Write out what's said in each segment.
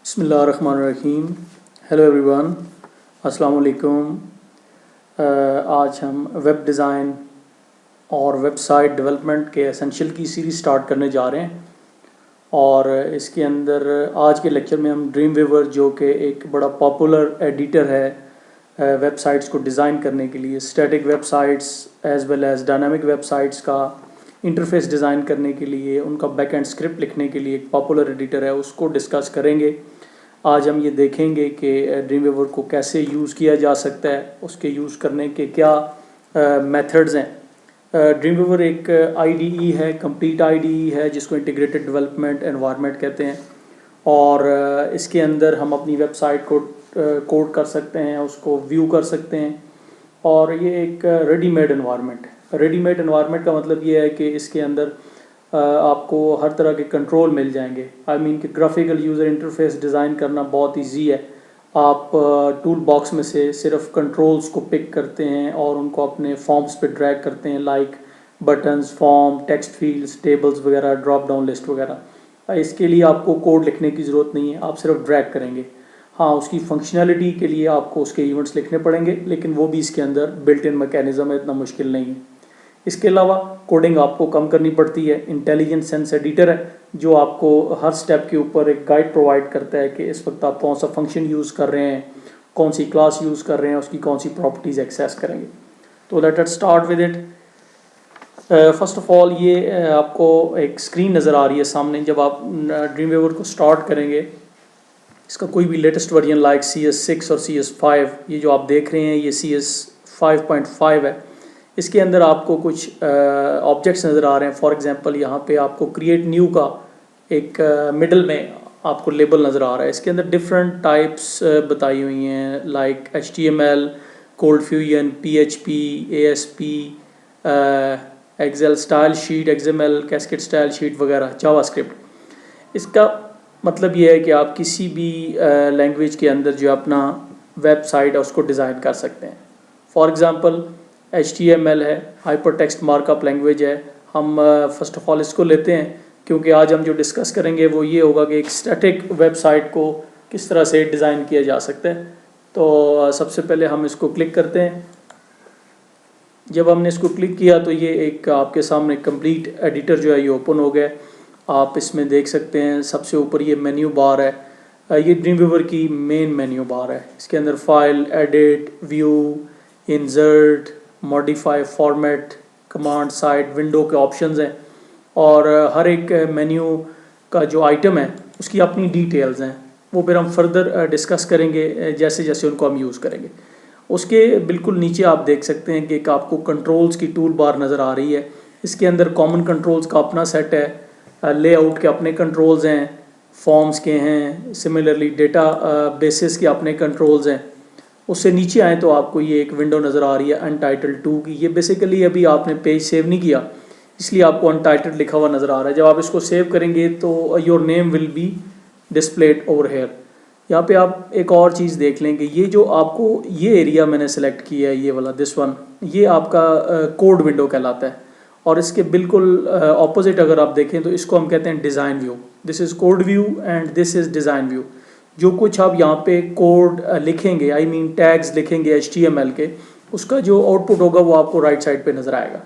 بسم اللہ الرحمن الرحیم. ہیلو ایوری ون، السلام علیکم. آج ہم ویب ڈیزائن اور ویب سائٹ ڈیولپمنٹ کے اسینشیل کی سیریز سٹارٹ کرنے جا رہے ہیں، اور اس کے اندر آج کے لیکچر میں ہم ڈریم ویور جو کہ ایک بڑا پاپولر ایڈیٹر ہے ویب سائٹس کو ڈیزائن کرنے کے لیے، static websites as well as dynamic websites کا انٹرفیس ڈیزائن کرنے کے لیے، ان کا بیک اینڈ اسکرپٹ لکھنے کے لیے ایک پاپولر ایڈیٹر ہے، اس کو ڈسکس کریں گے. آج ہم یہ دیکھیں گے کہ ڈریم ویور کو کیسے یوز کیا جا سکتا ہے، اس کے یوز کرنے کے کیا میتھڈز ہیں. ڈریم ویور ایک IDE ہے، کمپلیٹ IDE ہے، جس کو انٹیگریٹڈ ڈیولپمنٹ انوائرمنٹ کہتے ہیں، اور اس کے اندر ہم اپنی ویب سائٹ کو کوڈ کر سکتے ہیں، اس کو ویو کر سکتے ہیں، اور یہ ایک ریڈی میڈ انوائرمنٹ ہے. ریڈی میڈ انوائرمنٹ کا مطلب یہ ہے کہ اس کے اندر آپ کو ہر طرح کے کنٹرول مل جائیں گے. کہ گرافیکل یوزر انٹرفیس ڈیزائن کرنا بہت ایزی ہے. آپ ٹول باکس میں سے صرف کنٹرولز کو پک کرتے ہیں اور ان کو اپنے فارمز پہ ڈریگ کرتے ہیں، like buttons, form, text fields, tables وغیرہ، ڈراپ ڈاؤن لسٹ وغیرہ. اس کے لیے آپ کو کوڈ لکھنے کی ضرورت نہیں ہے، آپ صرف ڈریگ کریں گے. ہاں، اس کی فنکشنالٹی کے لیے آپ کو اس کے ایونٹس لکھنے پڑیں گے، لیکن وہ بھی اس کے اندر بلٹ ان میکینزم ہے، اتنا مشکل نہیں ہے. اس کے علاوہ کوڈنگ آپ کو کم کرنی پڑتی ہے. انٹیلیجنٹ سینس ایڈیٹر ہے جو آپ کو ہر سٹیپ کے اوپر ایک گائیڈ پرووائڈ کرتا ہے کہ اس وقت آپ کون سا فنکشن یوز کر رہے ہیں، کون سی کلاس یوز کر رہے ہیں، اس کی کون سی پراپرٹیز ایکسیس کریں گے. تو late it start with it. First of all یہ آپ کو ایک اسکرین نظر آ رہی ہے سامنے. جب آپ ڈریم ویور کو اسٹارٹ کریں گے، اس کا کوئی بھی لیٹسٹ ورژن لائک CS6 اور CS5، یہ جو آپ دیکھ رہے ہیں یہ CS5.5 ہے. اس کے اندر آپ کو کچھ آبجیکٹس نظر آ رہے ہیں. فار ایگزامپل یہاں پہ آپ کو کریٹ نیو کا ایک مڈل میں آپ کو لیبل نظر آ رہا ہے. اس کے اندر ڈفرینٹ ٹائپس بتائی ہوئی ہیں، like HTML، cold fusion, PHP، ASP، excel style sheet, XML، cascade style sheet وغیرہ، جاوا اسکرپٹ. اس کا مطلب یہ ہے کہ آپ کسی بھی لینگویج کے اندر جو اپنا ویب سائٹ ہے اس کو ڈیزائن کر سکتے ہیں. فار ایگزامپل HTML ہے، hyper text mark up language ہے. ہم فرسٹ آف آل اس کو لیتے ہیں کیونکہ آج ہم جو ڈسکس کریں گے وہ یہ ہوگا کہ ایک اسٹیٹک ویب سائٹ کو کس طرح سے ڈیزائن کیا جا سکتا ہے. تو سب سے پہلے ہم اس کو کلک کرتے ہیں. جب ہم نے اس کو کلک کیا تو یہ ایک آپ کے سامنے کمپلیٹ ایڈیٹر جو ہے یہ اوپن ہو گیا. آپ اس میں دیکھ سکتے ہیں سب سے اوپر یہ مینیو بار ہے. یہ ڈریم ویور کی مین مینیو بار ہے. اس کے اندر file, edit, view, insert, modify, format, command, site, window کے آپشنز ہیں، اور ہر ایک مینیو کا جو آئٹم ہے اس کی اپنی ڈیٹیلز ہیں. وہ پھر ہم فردر ڈسکس کریں گے جیسے جیسے ان کو ہم یوز کریں گے. اس کے بالکل نیچے آپ دیکھ سکتے ہیں کہ ایک آپ کو کنٹرولز کی ٹول بار نظر آ رہی ہے. اس کے اندر کامن کنٹرولز کا اپنا سیٹ ہے، لے آؤٹ کے اپنے کنٹرولز ہیں، فارمز کے ہیں، سملرلی ڈیٹا بیسز کے اپنے کنٹرولز ہیں. اس سے نیچے آئیں تو آپ کو یہ ایک ونڈو نظر آ رہی ہے انٹائٹلڈ 2 کی. یہ بیسیکلی ابھی آپ نے پیج سیو نہیں کیا اس لیے آپ کو انٹائٹلڈ لکھا ہوا نظر آ رہا ہے. جب آپ اس کو سیو کریں گے تو your name will be displayed over here. یہاں پہ آپ ایک اور چیز دیکھ لیں کہ یہ جو آپ کو یہ ایریا میں نے سلیکٹ کیا ہے، یہ والا دس ون، یہ آپ کا کوڈ ونڈو کہلاتا ہے. اور اس کے بالکل اپوزٹ اگر آپ دیکھیں تو اس کو ہم کہتے ہیں design view. This is code view and this is design view. جو کچھ آپ یہاں پہ کوڈ لکھیں گے، ٹیگز لکھیں گے HTML کے، اس کا جو آؤٹ پٹ ہوگا وہ آپ کو رائٹ سائڈ پہ نظر آئے گا.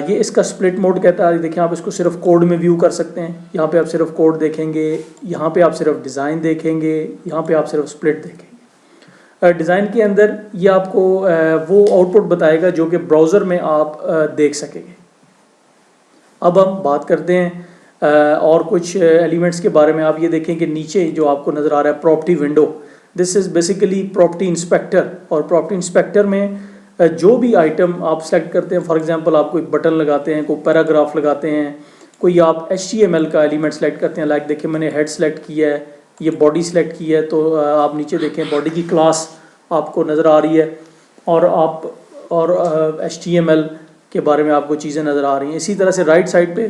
یہ اس کا سپلٹ موڈ کہتا ہے. دیکھیں آپ اس کو صرف کوڈ میں ویو کر سکتے ہیں. یہاں پہ آپ صرف کوڈ دیکھیں گے، یہاں پہ آپ صرف ڈیزائن دیکھیں گے، یہاں پہ آپ صرف سپلٹ دیکھیں گے. ڈیزائن کے اندر یہ آپ کو وہ آؤٹ پٹ بتائے گا جو کہ براؤزر میں آپ دیکھ سکیں گے. اب ہم بات کرتے ہیں اور کچھ ایلیمنٹس کے بارے میں. آپ یہ دیکھیں کہ نیچے جو آپ کو نظر آ رہا ہے property window, this is basically property inspector. اور پراپرٹی انسپیکٹر میں جو بھی آئٹم آپ سلیکٹ کرتے ہیں، فار ایگزامپل آپ کوئی بٹن لگاتے ہیں، کوئی پیراگراف لگاتے ہیں، کوئی آپ HTML کا ایلیمنٹ سلیکٹ کرتے ہیں، لائک دیکھیں میں نے ہیڈ سلیکٹ کیا ہے، یہ باڈی سلیکٹ کی ہے، تو آپ نیچے دیکھیں باڈی کی کلاس آپ کو نظر آ رہی ہے، اور HTML کے بارے میں آپ کو چیزیں نظر آ رہی ہیں. اسی طرح سے رائٹ سائڈ پہ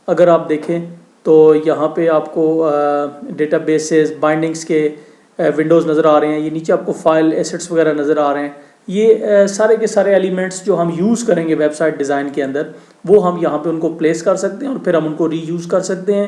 اگر آپ دیکھیں تو یہاں پہ آپ کو ڈیٹا بیسز، بائنڈنگز کے ونڈوز نظر آ رہے ہیں. یہ نیچے آپ کو فائل، ایسٹس وغیرہ نظر آ رہے ہیں. یہ سارے کے سارے ایلیمنٹس جو ہم یوز کریں گے ویب سائٹ ڈیزائن کے اندر، وہ ہم یہاں پہ ان کو پلیس کر سکتے ہیں اور پھر ہم ان کو ری یوز کر سکتے ہیں.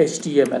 HTML,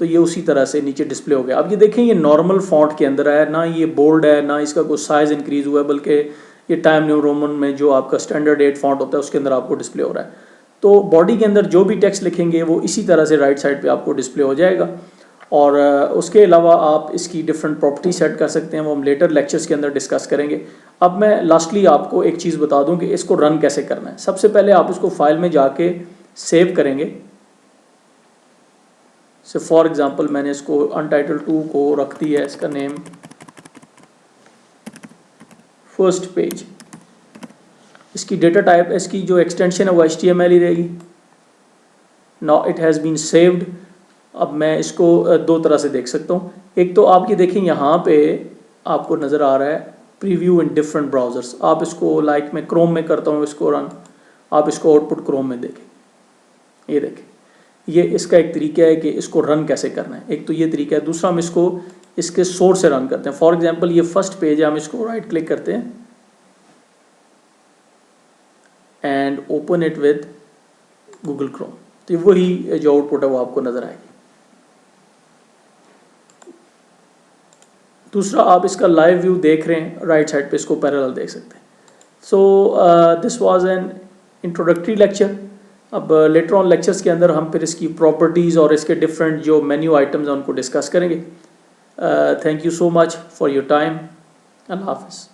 تو یہ اسی طرح سے نیچے ڈسپلے ہو گیا. اب یہ دیکھیں یہ نارمل فونٹ کے اندر ہے, نہ یہ بولڈ ہے, نہ اس کا کوئی سائز انکریز ہوا ہے, بلکہ یہ ٹائم نیو رومن میں جو آپ کا اسٹینڈرڈ 8 فونٹ ہوتا ہے اس کے اندر آپ کو ڈسپلے ہو رہا ہے. تو باڈی کے اندر جو بھی ٹیکسٹ لکھیں گے وہ اسی طرح سے رائٹ سائڈ پہ آپ کو ڈسپلے ہو جائے گا. اور اس کے علاوہ آپ اس کی ڈفرینٹ پراپرٹی سیٹ کر سکتے ہیں, وہ ہم لیٹر لیکچرز کے اندر ڈسکس کریں گے. اب میں لاسٹلی آپ کو ایک چیز بتا دوں کہ اس کو رن کیسے کرنا ہے. سب سے پہلے آپ اس کو فائل میں جا کے سیو کریں گے. سے فار ایگزامپل میں نے اس کو انٹائٹل 2 کو رکھ دیا ہے, اس کا نیم فرسٹ پیج. اس کی ڈیٹا ٹائپ, اس کی جو ایکسٹینشن ہے وہ HTML ہی رہے گی. Now it has been saved. اب میں اس کو دو طرح سے دیکھ سکتا ہوں. ایک تو آپ یہ دیکھیں یہاں پہ آپ کو نظر آ رہا ہے پریویو ان ڈفرینٹ براؤزرس. آپ اس کو لائک میں کروم میں کرتا ہوں اس کو رن, آپ اس کو آؤٹ پٹ کروم میں دیکھیں. یہ دیکھیں, یہ اس کا ایک طریقہ ہے کہ اس کو رن کیسے کرنا ہے. ایک تو یہ طریقہ ہے, دوسرا ہم اس کو اس کے سورس سے رن کرتے ہیں. فار ایگزامپل یہ فرسٹ پیج ہے, ہم اس کو رائٹ کلک کرتے ہیں and open it with Google Chrome. تو وہی جو آؤٹ پٹ ہے وہ آپ کو نظر آئے گی. دوسرا آپ اس کا لائیو ویو دیکھ رہے ہیں, رائٹ سائڈ پہ اس کو پیرالل دیکھ سکتے ہیں. So this was an introductory lecture. اب لیٹر آن لیکچرز کے اندر ہم پھر اس کی پراپرٹیز اور اس کے ڈفرینٹ جو مینیو آئٹمز ہیں ان کو ڈسکس کریں گے. Thank you so much for your time. اللہ حافظ.